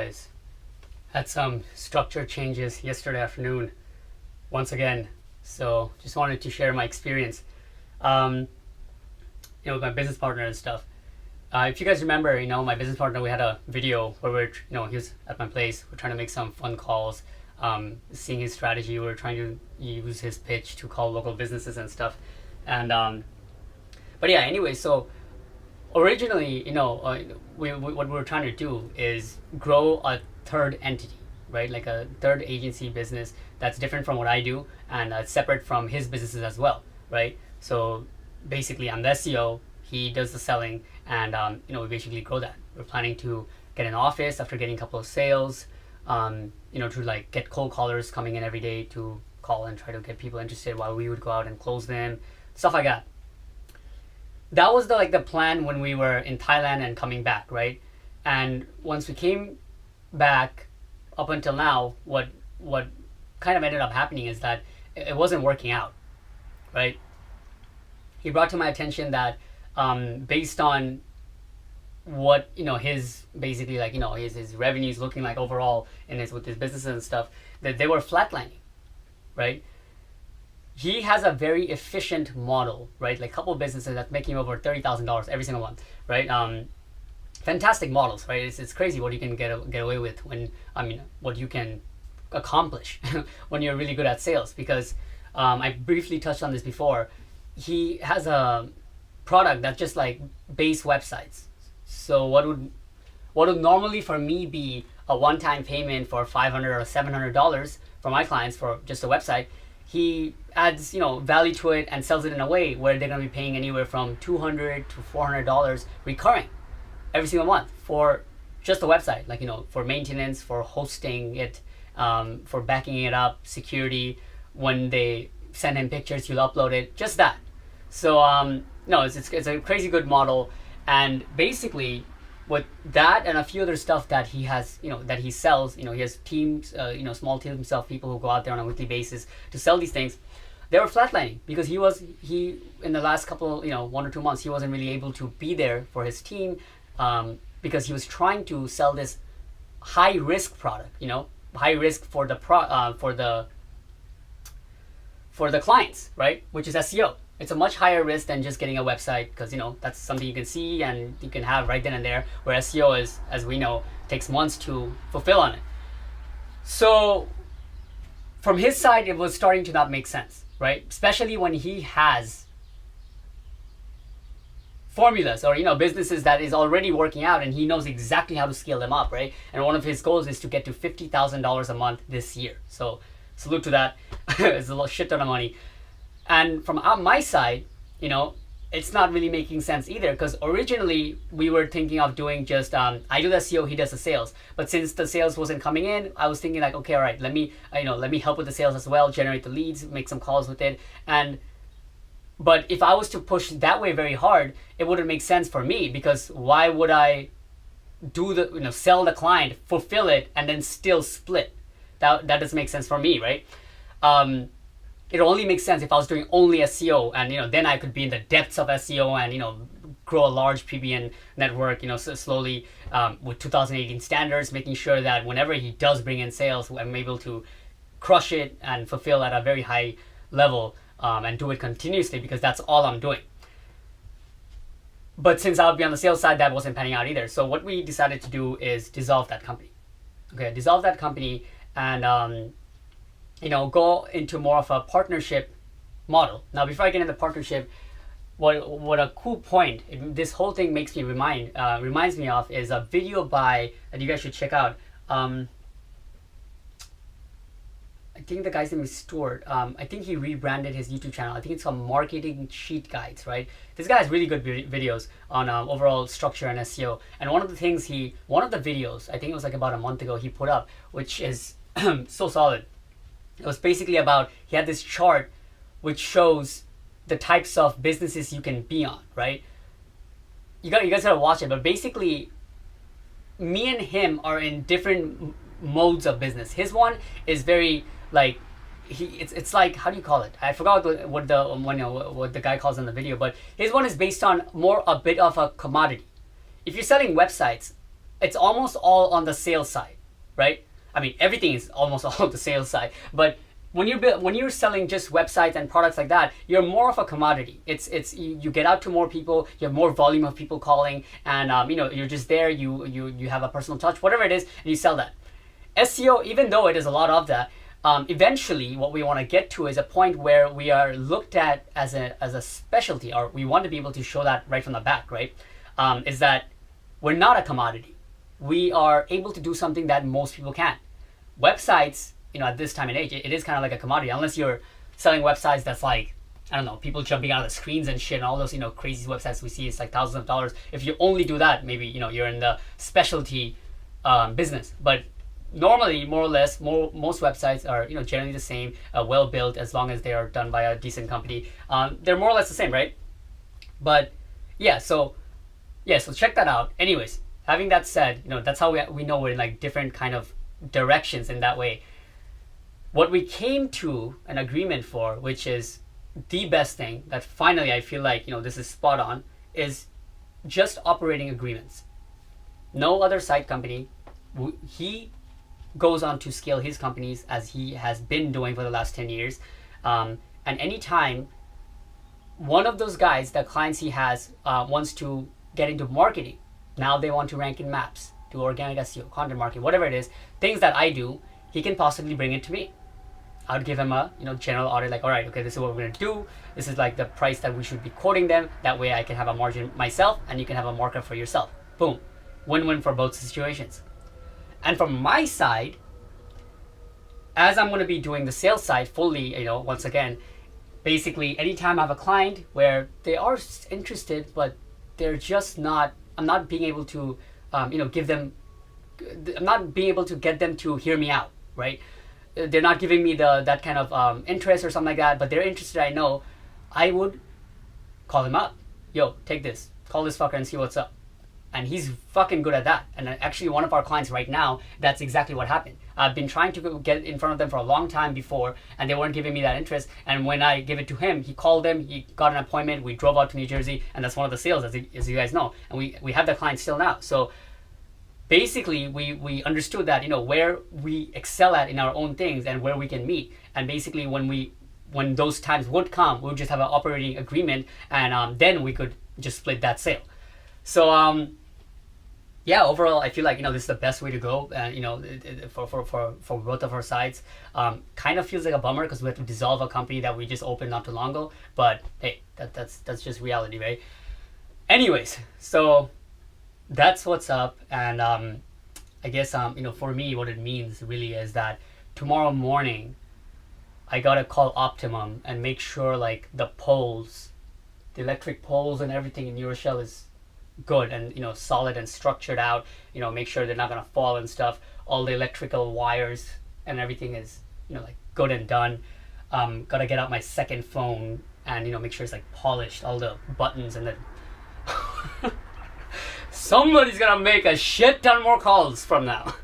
guys. Had some structure changes yesterday afternoon, once again. So just wanted to share my experience, with my business partner and stuff. If you guys remember, my business partner, we had a video where he was at my place. We're trying to make some fun calls, seeing his strategy. We're trying to use his pitch to call local businesses and stuff. And, but yeah, anyway, so originally, what we were trying to do is grow a third entity, right? Like a third agency business that's different from what I do and separate from his businesses as well, right? So basically, I'm the SEO, he does the selling, and we basically grow that. We're planning to get an office after getting a couple of sales, to like get cold callers coming in every day to call and try to get people interested while we would go out and close them, stuff like that. That was the plan when we were in Thailand and coming back, right? And once we came back, up until now, what kind of ended up happening is that it wasn't working out, right? He brought to my attention that based on what his basically his revenues looking like overall with his businesses and stuff, that they were flatlining, right? He has a very efficient model, right? Like a couple of businesses that's making over $30,000 every single month, right? Fantastic models, right? It's crazy what you can get away with what you can accomplish when you're really good at sales. Because I briefly touched on this before. He has a product that's just like base websites. So what would normally for me be a one-time payment for $500 or $700 for my clients for just a website, he adds value to it and sells it in a way where they're going to be paying anywhere from $200 to $400 recurring every single month for just the website, for maintenance, for hosting it, for backing it up, security. When they send him pictures, he'll upload it, just that. So it's a crazy good model. And basically with that and a few other stuff that he has, that he sells, he has teams, small teams of people who go out there on a weekly basis to sell these things. They were flatlining because he in the last couple, 1 or 2 months, he wasn't really able to be there for his team, because he was trying to sell this high risk product, high risk for the for the clients, right? Which is SEO. It's a much higher risk than just getting a website, because that's something you can see and you can have right then and there, where SEO is, as we know, takes months to fulfill on it. So from his side, it was starting to not make sense, right? Especially when he has formulas or businesses that is already working out and he knows exactly how to scale them up, right? And one of his goals is to get to $50,000 a month this year. So salute to that. It's a shit ton of money. And from my side, it's not really making sense either, because originally we were thinking of doing just I do the SEO, he does the sales. But since the sales wasn't coming in, I was thinking okay, all right, let me help with the sales as well, generate the leads, make some calls with it. But if I was to push that way very hard, it wouldn't make sense for me, because why would I do sell the client, fulfill it, and then still split? That doesn't make sense for me, right? It only makes sense if I was doing only SEO, and then I could be in the depths of SEO and grow a large PBN network, so slowly with 2018 standards, making sure that whenever he does bring in sales, I'm able to crush it and fulfill at a very high level, and do it continuously, because that's all I'm doing. But since I would be on the sales side, that wasn't panning out either. So what we decided to do is dissolve that company. Dissolve that company and go into more of a partnership model. Now, before I get into the partnership, what a cool point this whole thing reminds me of is a video that you guys should check out. I think the guy's name is Stuart. I think he rebranded his YouTube channel. I think it's called Marketing Cheat Guides, right? This guy has really good videos on overall structure and SEO. And one of the videos, I think it was like about a month ago, he put up, which is so solid. It was basically about, he had this chart which shows the types of businesses you can be on, right? You guys gotta watch it, but basically, me and him are in different modes of business. His one is very it's like, how do you call it? I forgot what the guy calls in the video, but his one is based on a bit of a commodity. If you're selling websites, it's almost all on the sales side, right? I mean, everything is almost all the sales side, but when you're selling just websites and products like that, you're more of a commodity. You get out to more people, you have more volume of people calling, and you're just there. You have a personal touch, whatever it is, and you sell that. SEO, even though it is a lot of that, eventually what we want to get to is a point where we are looked at as a specialty, or we want to be able to show that right from the back, right? Is that we're not a commodity. We are able to do something that most people can't. Websites, at this time and age, it is kind of like a commodity, unless you're selling websites that's like, I don't know, people jumping out of the screens and shit, and all those, crazy websites we see, it's like thousands of dollars. If you only do that, maybe, you're in the specialty business. But normally, more or less, most websites are, generally the same, well built, as long as they are done by a decent company. They're more or less the same, right? But so check that out. Anyways, having that said, that's how we know we're in like different kind of directions in that way. What we came to an agreement for, which is the best thing that finally I feel like, this is spot on, is just operating agreements. No other site company, he goes on to scale his companies as he has been doing for the last 10 years. And anytime one of those guys, the clients he has, wants to get into marketing, now they want to rank in maps, do organic SEO, content marketing, whatever it is, things that I do, he can possibly bring it to me. I would give him a general audit, like, all right, okay, this is what we're gonna do. This is like the price that we should be quoting them. That way I can have a margin myself and you can have a markup for yourself. Boom. Win-win for both situations. And from my side, as I'm gonna be doing the sales side fully, once again, basically anytime I have a client where they are interested, but they're just not, I'm not being able to, give them, I'm not being able to get them to hear me out, right? They're not giving me that kind of interest or something like that, but they're interested, I would call him up. Yo, take this. Call this fucker and see what's up. And he's fucking good at that. And actually, one of our clients right now, that's exactly what happened. I've been trying to get in front of them for a long time before, and they weren't giving me that interest. And when I gave it to him, he called them, he got an appointment, we drove out to New Jersey, and that's one of the sales, as you guys know. And we have that client still now. So basically, we understood that, where we excel at in our own things and where we can meet. And basically, when those times would come, we would just have an operating agreement, and then we could just split that sale. So overall, I feel like this is the best way to go. For both of our sides, kind of feels like a bummer because we have to dissolve a company that we just opened not too long ago. But hey, that's just reality, right? Anyways, so that's what's up, and I guess for me, what it means really is that tomorrow morning, I gotta call Optimum and make sure like the poles, the electric poles and everything in Euroshell is good and solid and structured out. Make sure they're not gonna fall and stuff. All the electrical wires and everything is like good and done. Gotta get out my second phone and make sure it's like polished, all the buttons, and then somebody's gonna make a shit ton more calls from now.